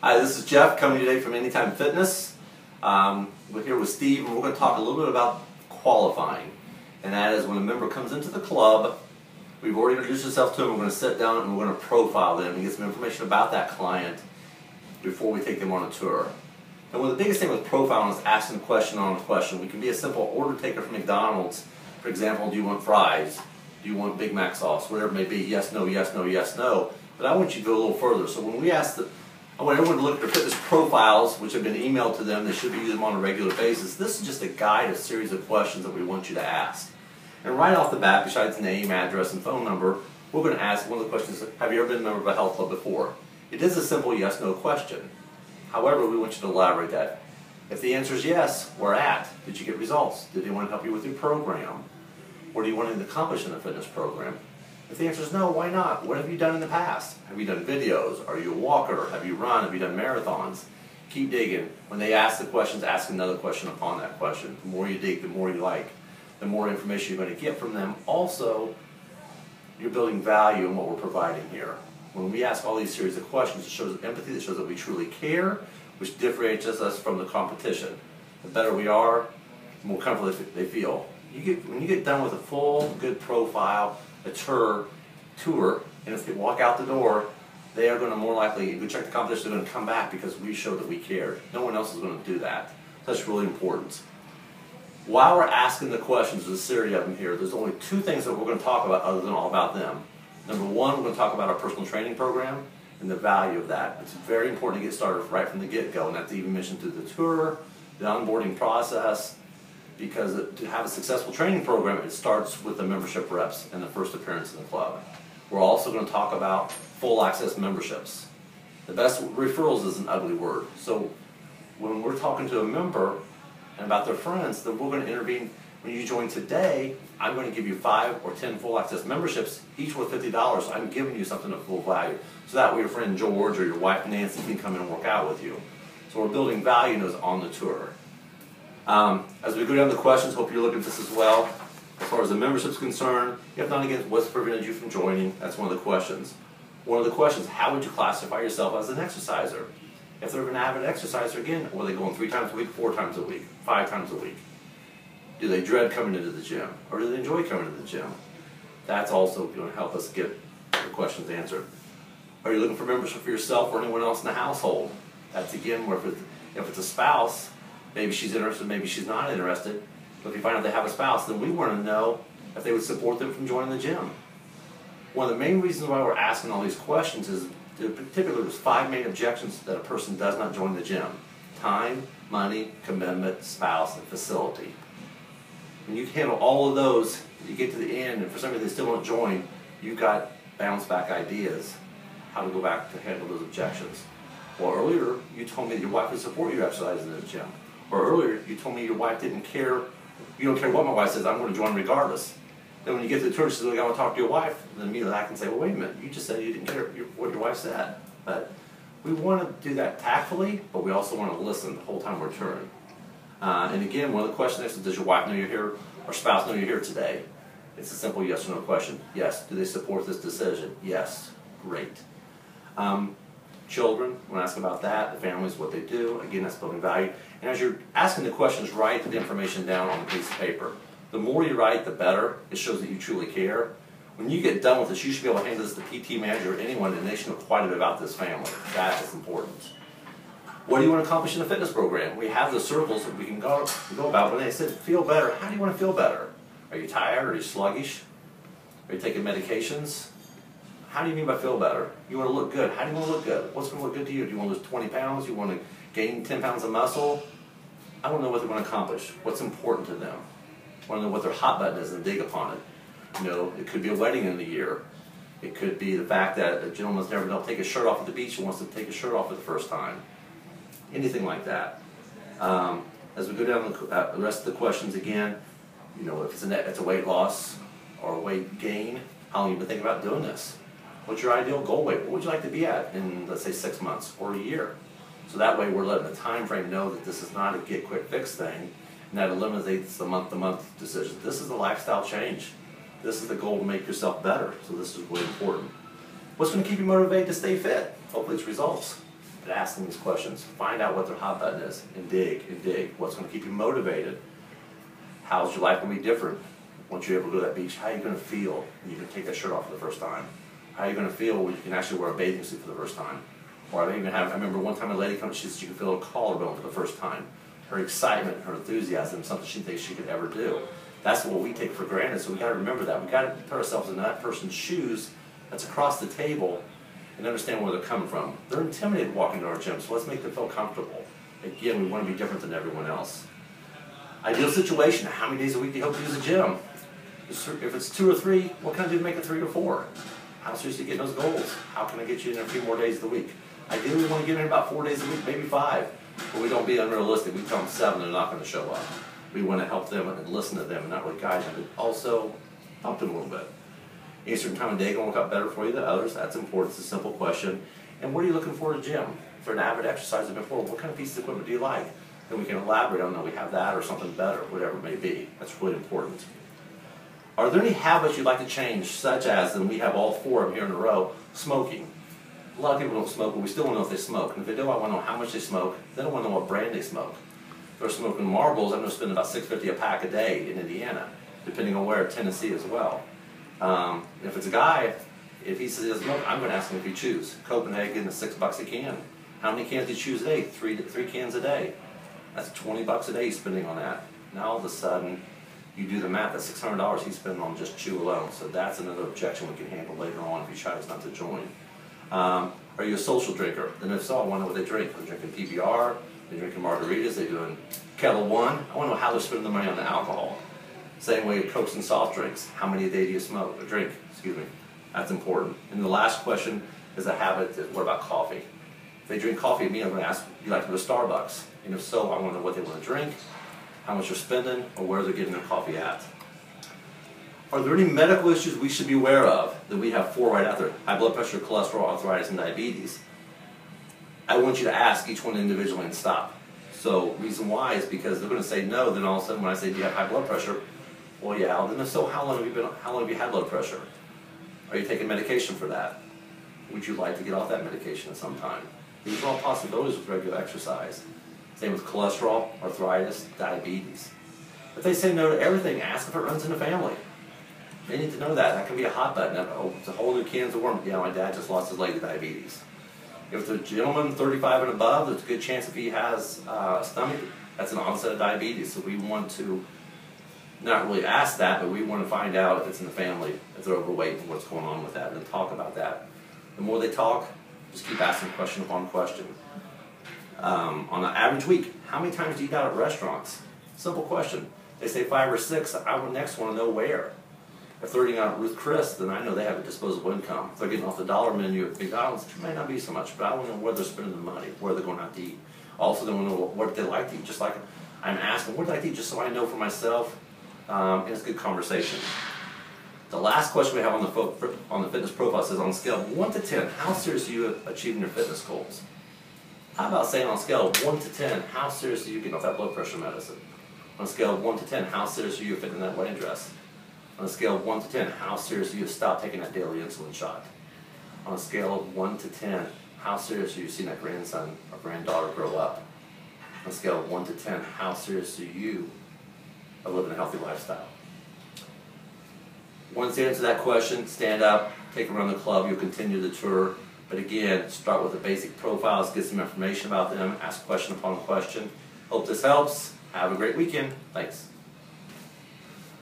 Hi, this is Jeff coming today from Anytime Fitness. We're here with Steve, and we're going to talk a little bit about qualifying. And that is when a member comes into the club, we've already introduced ourselves to them, we're going to sit down and we're going to profile them and get some information about that client before we take them on a tour. And one of the biggest things with profiling is asking a question on a question. We can be a simple order taker from McDonald's. For example, do you want fries? Do you want Big Mac sauce? Whatever it may be, yes, no, yes, no, yes, no. But I want you to go a little further. So when we ask I want everyone to look at their fitness profiles, which have been emailed to them. They should be using them on a regular basis. This is just a guide, a series of questions that we want you to ask. And right off the bat, besides name, address, and phone number, we're going to ask one of the questions, have you ever been a member of a health club before? It is a simple yes-no question. However, we want you to elaborate that. If the answer is yes, where at? Did you get results? Did anyone help you with your program? What do you want to accomplish in a fitness program? If the answer is no, why not? What have you done in the past? Have you done videos? Are you a walker? Have you run? Have you done marathons? Keep digging. When they ask the questions, ask another question upon that question. The more you dig, the more you like. The more information you're going to get from them. Also, you're building value in what we're providing here. When we ask all these series of questions, it shows empathy, that shows that we truly care, which differentiates us from the competition. The better we are, the more comfortable they feel. When you get done with a full, good profile, a tour, and if they walk out the door, they are going to more likely, if we check the competition, they're going to come back because we showed that we cared. No one else is going to do that. So that's really important. While we're asking the questions, there's a series of them here, there's only two things that we're going to talk about other than all about them. Number one, we're going to talk about our personal training program and the value of that. It's very important to get started right from the get-go, and that's even mentioned through the tour, the onboarding process, because to have a successful training program, it starts with the membership reps and the first appearance in the club. We're also going to talk about full access memberships. The best referrals is an ugly word. So when we're talking to a member and about their friends, then we're going to intervene. When you join today, I'm going to give you 5 or 10 full access memberships, each worth $50. So I'm giving you something of full value. So that way your friend George or your wife Nancy can come in and work out with you. So we're building value on the tour. As we go down the questions, hope you're looking at this as well. As far as the membership is concerned, you have nothing against what's prevented you from joining. That's one of the questions. One of the questions, how would you classify yourself as an exerciser? If they're an avid exerciser, again, were they going 3 times a week, 4 times a week, 5 times a week? Do they dread coming into the gym? Or do they enjoy coming to the gym? That's also going to help us get the questions answered. Are you looking for membership for yourself or anyone else in the household? That's again where if it's a spouse, maybe she's interested, maybe she's not interested. But if you find out they have a spouse, then we want to know if they would support them from joining the gym. One of the main reasons why we're asking all these questions is, particularly, there's 5 main objections that a person does not join the gym. Time, money, commitment, spouse, and facility. When you handle all of those, you get to the end, and for some reason they still don't join, you've got bounce back ideas how to go back to handle those objections. Well, earlier you told me that your wife would support you exercising in the gym. Or earlier you told me your wife didn't care, you don't care what my wife says, I'm going to join regardless. Then when you get to the tour, she says, I want to talk to your wife. And then immediately I can say, well, wait a minute, you just said you didn't care what your wife said. But we want to do that tactfully, but we also want to listen the whole time we're touring. And again, one of the questions is, does your wife know you're here, or spouse know you're here today? It's a simple yes or no question. Yes. Do they support this decision? Yes. Great. Children, when I ask about that, the families, what they do, again, that's building value. And as you're asking the questions, write the information down on a piece of paper. The more you write, the better. It shows that you truly care. When you get done with this, you should be able to hand this to the PT manager or anyone, and they should know quite a bit about this family. That is important. What do you want to accomplish in a fitness program? We have the circles that we can go about. When they said feel better, how do you want to feel better? Are you tired? Are you sluggish? Are you taking medications? How do you mean by feel better? You want to look good. How do you want to look good? What's going to look good to you? Do you want to lose 20 pounds? Do you want to gain 10 pounds of muscle? I want to know what they want to accomplish. What's important to them? I want to know what their hot button is and dig upon it. You know, it could be a wedding in the year. It could be the fact that a gentleman's never been able to take his shirt off at the beach and wants to take his shirt off for the first time. Anything like that. As we go down the rest of the questions again, you know, if it's a weight loss or a weight gain, how long have you been thinking about doing this? What's your ideal goal weight? What would you like to be at in, let's say, 6 months or a year? So that way we're letting the time frame know that this is not a get quick fix thing, and that eliminates the month-to-month decision. This is a lifestyle change. This is the goal to make yourself better. So this is really important. What's going to keep you motivated to stay fit? Hopefully it's results. at asking these questions. Find out what their hot button is and dig and dig. What's going to keep you motivated? How's your life going to be different once you're able to go to that beach? How are you going to feel when you can take that shirt off for the first time? How are you going to feel when you can actually wear a bathing suit for the first time? Or I remember one time a lady came, she said she could feel a collarbone for the first time. Her excitement, her enthusiasm, something she thinks she could ever do. That's what we take for granted, so we got to remember that. We got to put ourselves in that person's shoes that's across the table and understand where they're coming from. They're intimidated walking to our gym, so let's make them feel comfortable. Again, we want to be different than everyone else. Ideal situation, how many days a week do you hope to use a gym? If it's 2 or 3, what can I do to make it 3 or 4? How seriously get those goals? How can I get you in there a few more days of the week? Ideally, we want to get in there about 4 days a week, maybe 5. But we don't be unrealistic. We tell them 7, they're not going to show up. We want to help them and listen to them and not really guide them, but also help them a little bit. Any certain time of day going to work out better for you than others? That's important. It's a simple question. And what are you looking for in a gym? For an avid exerciser before, what kind of piece of equipment do you like? Then we can elaborate on that. We have that or something better, whatever it may be. That's really important. Are there any habits you'd like to change, such as, and we have all 4 of them here in a row, smoking? A lot of people don't smoke, but we still want to know if they smoke. And if they do, I want to know how much they smoke. Then I want to know what brand they smoke. If they're smoking Marlboros, I'm going to spend about $6.50 a pack a day in Indiana, depending on where, Tennessee as well. If it's a guy, if he says he doesn't smoke, I'm going to ask him if he chews. Copenhagen is $6 a can. How many cans do you chew a day? 3 cans a day. That's $20 a day he's spending on that. Now all of a sudden, you do the math, that's $600 he's spending on just chew alone. So that's another objection we can handle later on if he tries not to join. Are you a social drinker? Then if so, I want to know what they drink. Are they drinking PBR? They're drinking margaritas? They're doing Kettle One? I want to know how they're spending the money on the alcohol. Same way with Cokes and soft drinks. How many a day do you smoke or drink? Excuse me. That's important. And the last question is a habit. What about coffee? If they drink coffee, me, I'm going to ask, do you like to go to Starbucks? And if so, I want to know what they want to drink, how much they're spending, or where they're getting their coffee at. Are there any medical issues we should be aware of that we have 4 right out there? High blood pressure, cholesterol, arthritis, and diabetes. I want you to ask each one individually and stop. So reason why is because they're going to say no, then all of a sudden when I say, do you have high blood pressure? Well, yeah. Then if so, how long have you had blood pressure? Are you taking medication for that? Would you like to get off that medication at some time? These are all possibilities with regular exercise. Same with cholesterol, arthritis, diabetes. If they say no to everything, ask if it runs in the family. They need to know that. That can be a hot button. Oh, it's a whole new can of worms. Yeah, my dad just lost his leg to diabetes. If it's a gentleman 35 and above, there's a good chance if he has a stomach, that's an onset of diabetes. So we want to not really ask that, but we want to find out if it's in the family, if they're overweight and what's going on with that, and talk about that. The more they talk, just keep asking question upon question. On an average week, how many times do you eat out at restaurants? Simple question. They say 5 or 6. I would next want to know where. If they're eating out at Ruth Chris, then I know they have a disposable income. If they're getting off the dollar menu at McDonald's, it may not be so much, but I want to know where they're spending the money, where they're going out to eat. Also, they want to know what they like to eat. Just like I'm asking, what do they like to eat, just so I know for myself, and it's a good conversation. The last question we have on the fitness profile says, on a scale of 1 to 10, how serious are you achieving your fitness goals? How about saying on a scale of 1 to 10, how serious are you getting off that blood pressure medicine? On a scale of 1 to 10, how serious are you fitting that wedding dress? On a scale of 1 to 10, how serious are you to stop taking that daily insulin shot? On a scale of 1 to 10, how serious are you seeing that grandson or granddaughter grow up? On a scale of 1 to 10, how serious are you of living a healthy lifestyle? Once you answer that question, stand up, take around the club, you'll continue the tour. But again, start with the basic profiles, get some information about them, ask question upon question. Hope this helps. Have a great weekend. Thanks.